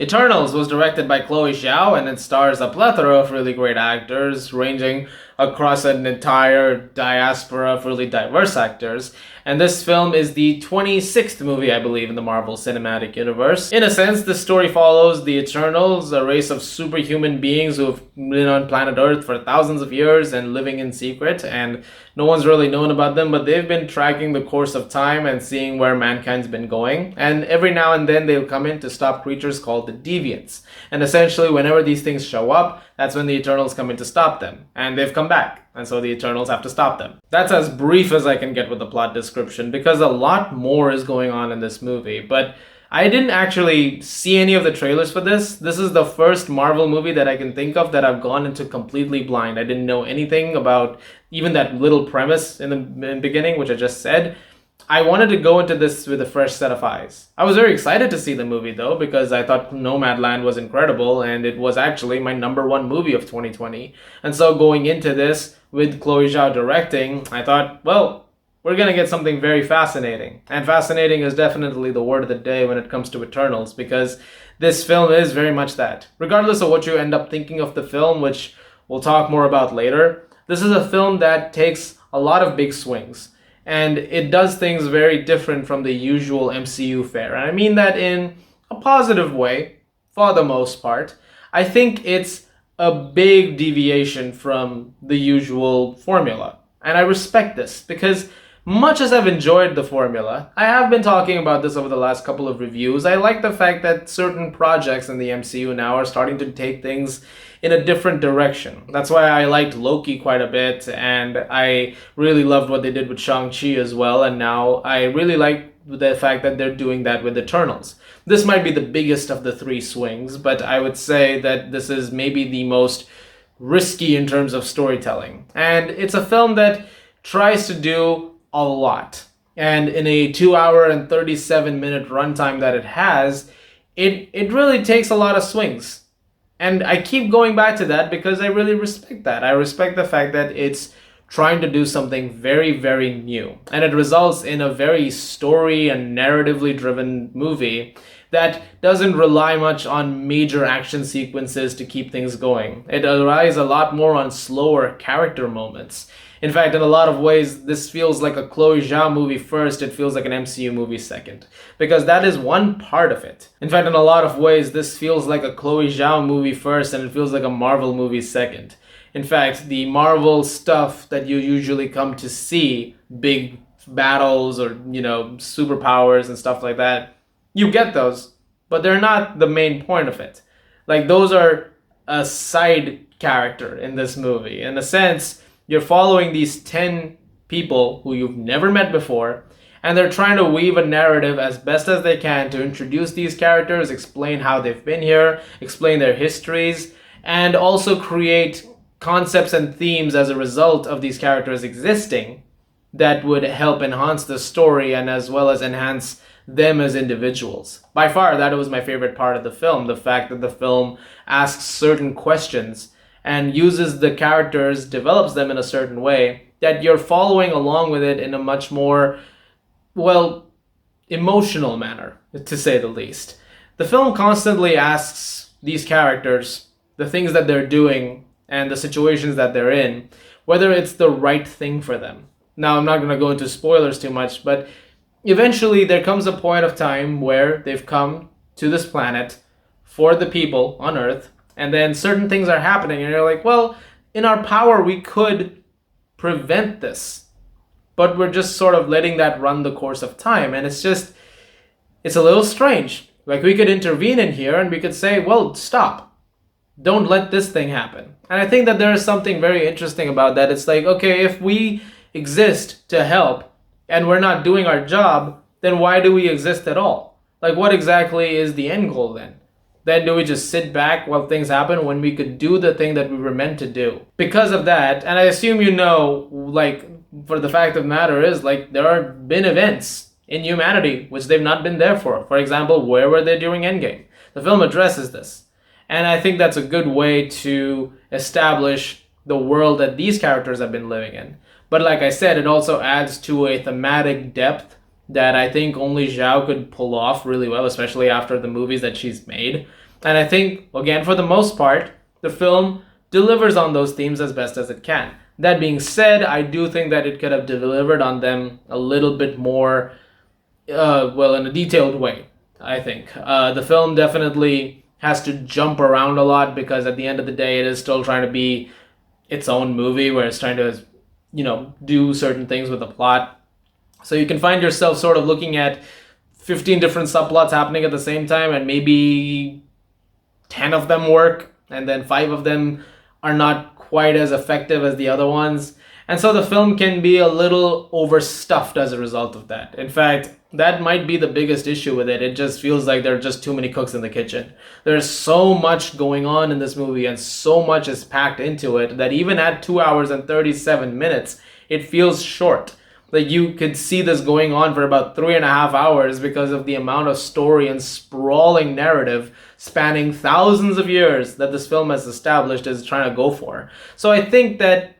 Eternals was directed by Chloe Zhao and it stars a plethora of really great actors ranging across an entire diaspora of really diverse actors. And this film is the 26th movie, I believe, in the Marvel Cinematic Universe. In a sense, the story follows the Eternals, a race of superhuman beings who have been on planet Earth for thousands of years and living in secret, and no one's really known about them, but they've been tracking the course of time and seeing where mankind's been going. And every now and then they'll come in to stop creatures called the Deviants. And essentially, whenever these things show up, that's when the Eternals come in to stop them. And they've come back, and so the Eternals have to stop them. That's as brief as I can get with the plot description, because a lot more is going on in this movie. But I didn't actually see any of the trailers for this. This is the first Marvel movie that I can think of that I've gone into completely blind. I didn't know anything about even that little premise in the beginning, which I just said. I wanted to go into this with a fresh set of eyes. I was very excited to see the movie though, because I thought Nomadland was incredible and it was actually my #1 movie of 2020. And so going into this with Chloe Zhao directing, I thought, well, we're gonna get something very fascinating. And fascinating is definitely the word of the day when it comes to Eternals, because this film is very much that. Regardless of what you end up thinking of the film, which we'll talk more about later, this is a film that takes a lot of big swings. And it does things very different from the usual MCU fare. And I mean that in a positive way, for the most part. I think it's a big deviation from the usual formula. And I respect this, because much as I've enjoyed the formula, I have been talking about this over the last couple of reviews. I like the fact that certain projects in the MCU now are starting to take things in a different direction. That's why I liked Loki quite a bit, and I really loved what they did with Shang-Chi as well, and now I really like the fact that they're doing that with Eternals. This might be the biggest of the three swings, but I would say that this is maybe the most risky in terms of storytelling. And it's a film that tries to do a lot. And in a 2 hour and 37-minute runtime that it has, it really takes a lot of swings. And I keep going back to that because I really respect that. I respect the fact that it's trying to do something very, very new. And it results in a very story and narratively driven movie that doesn't rely much on major action sequences to keep things going. It relies a lot more on slower character moments. In fact, in a lot of ways, this feels like a Chloe Zhao movie first, it feels like an MCU movie second. Because that is one part of it. In fact, in a lot of ways, this feels like a Chloe Zhao movie first and it feels like a Marvel movie second. In fact, the Marvel stuff that you usually come to see, big battles or, superpowers and stuff like that, you get those, but they're not the main point of it. Like, those are a side character in this movie. In a sense, you're following these 10 people who you've never met before, and they're trying to weave a narrative as best as they can to introduce these characters, explain how they've been here, explain their histories, and also create concepts and themes as a result of these characters existing that would help enhance the story and as well as enhance them as individuals. By far, that was my favorite part of the film, the fact that the film asks certain questions and uses the characters, develops them in a certain way, that you're following along with it in a much more, emotional manner, to say the least. The film constantly asks these characters the things that they're doing and the situations that they're in, whether it's the right thing for them. Now, I'm not going to go into spoilers too much, but eventually there comes a point of time where they've come to this planet for the people on Earth, and then certain things are happening, and you're like, well, in our power, we could prevent this. But we're just sort of letting that run the course of time. And it's a little strange. Like, we could intervene in here and we could say, well, stop. Don't let this thing happen. And I think that there is something very interesting about that. It's like, okay, if we exist to help and we're not doing our job, then why do we exist at all? Like, what exactly is the end goal then? Then do we just sit back while things happen when we could do the thing that we were meant to do? Because of that, and I assume for the fact of the matter is, there have been events in humanity which they've not been there for. For example, where were they during Endgame? The film addresses this. And I think that's a good way to establish the world that these characters have been living in. But like I said, it also adds to a thematic depth that I think only Zhao could pull off really well, especially after the movies that she's made. And I think, again, for the most part, the film delivers on those themes as best as it can. That being said, I do think that it could have delivered on them a little bit more, well, in a detailed way. I think the film definitely has to jump around a lot because at the end of the day, it is still trying to be its own movie where it's trying to, do certain things with the plot. So you can find yourself sort of looking at 15 different subplots happening at the same time, and maybe 10 of them work, and then 5 of them are not quite as effective as the other ones. And so the film can be a little overstuffed as a result of that. In fact, that might be the biggest issue with it. It just feels like there are just too many cooks in the kitchen. There's so much going on in this movie, and so much is packed into it that even at 2 hours and 37 minutes, it feels short. Like you could see this going on for about 3.5 hours because of the amount of story and sprawling narrative spanning thousands of years that this film has established is trying to go for. So I think that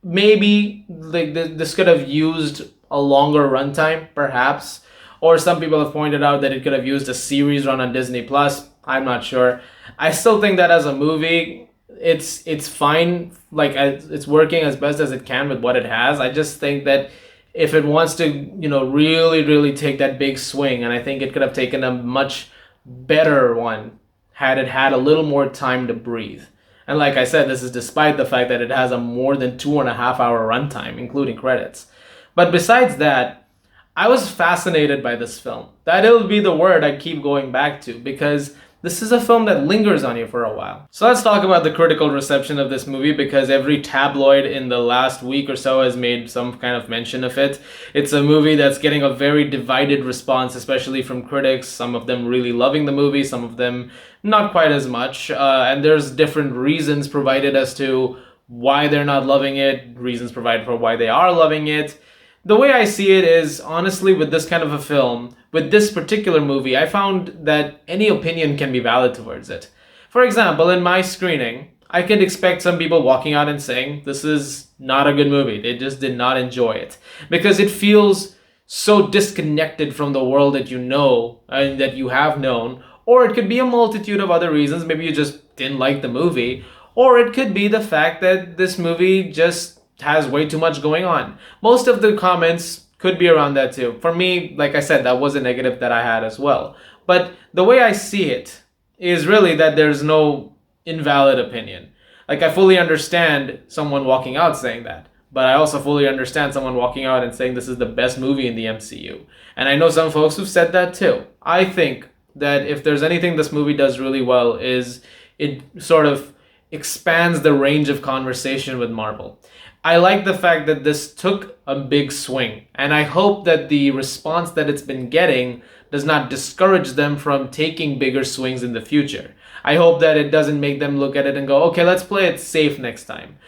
maybe like this could have used a longer runtime, perhaps. Or some people have pointed out that it could have used a series run on Disney Plus. I'm not sure. I still think that as a movie, it's fine. Like it's working as best as it can with what it has. I just think that if it wants to, really, really take that big swing, and I think it could have taken a much better one had it had a little more time to breathe. And like I said, this is despite the fact that it has a more than 2.5 hour runtime, including credits. But besides that, I was fascinated by this film. That'll be the word I keep going back to because this is a film that lingers on you for a while. So let's talk about the critical reception of this movie because every tabloid in the last week or so has made some kind of mention of it. It's a movie that's getting a very divided response, especially from critics. Some of them really loving the movie, some of them not quite as much. And there's different reasons provided as to why they're not loving it, reasons provided for why they are loving it. The way I see it is, honestly, with this kind of a film, with this particular movie, I found that any opinion can be valid towards it. For example, in my screening, I could expect some people walking out and saying, this is not a good movie. They just did not enjoy it. Because it feels so disconnected from the world that you know and that you have known. Or it could be a multitude of other reasons. Maybe you just didn't like the movie. Or it could be the fact that this movie just has way too much going on. Most of the comments could be around that too. For me, like I said, that was a negative that I had as well. But the way I see it is really that there's no invalid opinion. Like I fully understand someone walking out saying that, but I also fully understand someone walking out and saying this is the best movie in the MCU. And I know some folks who've said that too. I think that if there's anything this movie does really well is it sort of expands the range of conversation with Marvel. I like the fact that this took a big swing, and I hope that the response that it's been getting does not discourage them from taking bigger swings in the future. I hope that it doesn't make them look at it and go, okay, let's play it safe next time.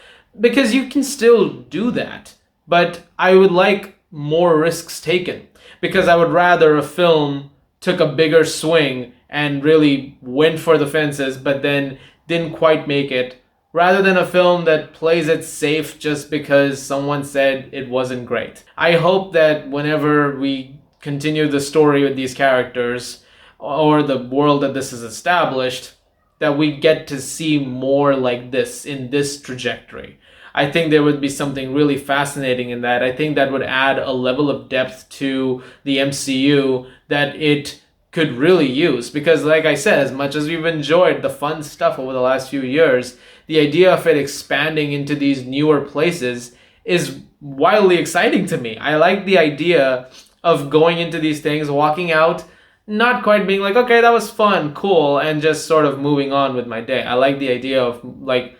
Because you can still do that, but I would like more risks taken. Because I would rather a film took a bigger swing and really went for the fences, but then didn't quite make it, rather than a film that plays it safe just because someone said it wasn't great. I hope that whenever we continue the story with these characters, or the world that this is established, that we get to see more like this in this trajectory. I think there would be something really fascinating in that. I think that would add a level of depth to the MCU that it could really use. Because like I said, as much as we've enjoyed the fun stuff over the last few years, the idea of it expanding into these newer places is wildly exciting to me. I like the idea of going into these things, walking out, not quite being like, okay, that was fun, cool, and just sort of moving on with my day. I like the idea of like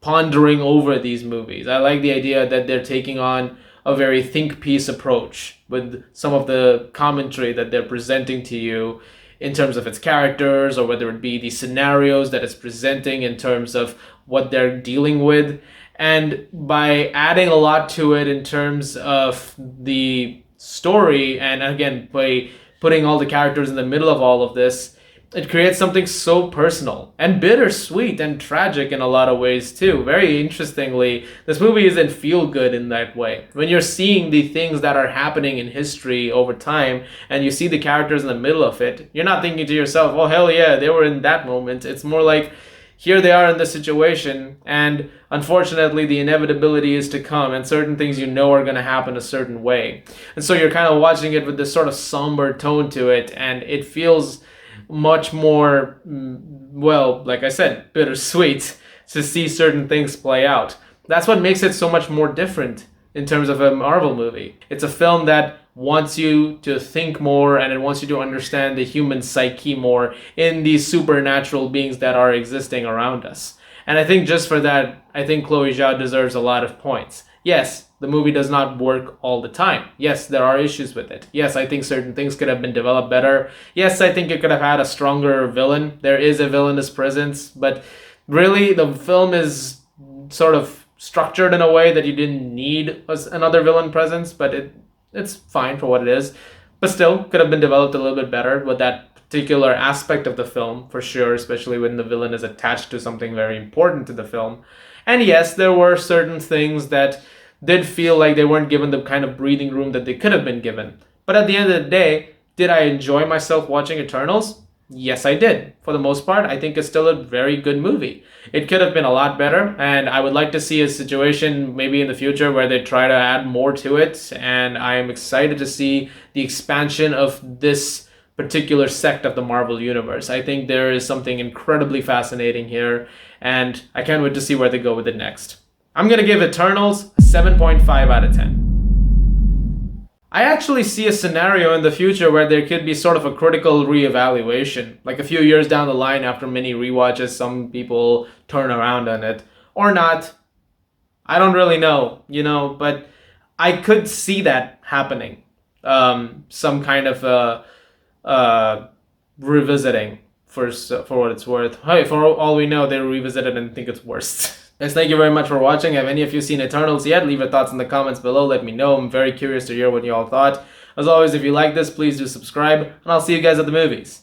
pondering over these movies. I like the idea that they're taking on a very think piece approach with some of the commentary that they're presenting to you in terms of its characters, or whether it be the scenarios that it's presenting in terms of what they're dealing with. And by adding a lot to it in terms of the story, and again, by putting all the characters in the middle of all of this, It creates something so personal and bittersweet and tragic in a lot of ways too. Very interestingly, this movie isn't feel good in that way. When you're seeing the things that are happening in history over time and you see the characters in the middle of it, you're not thinking to yourself, oh hell yeah, they were in that moment. It's more like, here they are in this situation, and unfortunately the inevitability is to come, and certain things you know are going to happen a certain way. And so you're kind of watching it with this sort of somber tone to it, and it feels much more, well, like I said, bittersweet to see certain things play out. That's what makes it so much more different in terms of a Marvel movie. It's a film that wants you to think more, and it wants you to understand the human psyche more in these supernatural beings that are existing around us. And I think just for that, I think Chloe Zhao deserves a lot of points. Yes, the movie does not work all the time. Yes, there are issues with it. Yes, I think certain things could have been developed better. Yes, I think it could have had a stronger villain. There is a villainous presence, but really the film is sort of structured in a way that you didn't need another villain presence, but it's fine for what it is. But still, could have been developed a little bit better with that particular aspect of the film, for sure, especially when the villain is attached to something very important to the film. And yes, there were certain things that did feel like they weren't given the kind of breathing room that they could have been given. But at the end of the day, did I enjoy myself watching Eternals? Yes, I did. For the most part, I think it's still a very good movie. It could have been a lot better, and I would like to see a situation maybe in the future where they try to add more to it, and I am excited to see the expansion of this particular sect of the Marvel Universe. I think there is something incredibly fascinating here, and I can't wait to see where they go with it next. I'm going to give Eternals a 7.5 out of 10. I actually see a scenario in the future where there could be sort of a critical reevaluation. Like a few years down the line after many rewatches, some people turn around on it. Or not. I don't really know, but I could see that happening. Some kind of revisiting for what it's worth. Hey, for all we know, they revisit it and think it's worse. Guys, thank you very much for watching. Have any of you seen Eternals yet? Leave your thoughts in the comments below. Let me know. I'm very curious to hear what you all thought. As always, if you like this, please do subscribe, and I'll see you guys at the movies.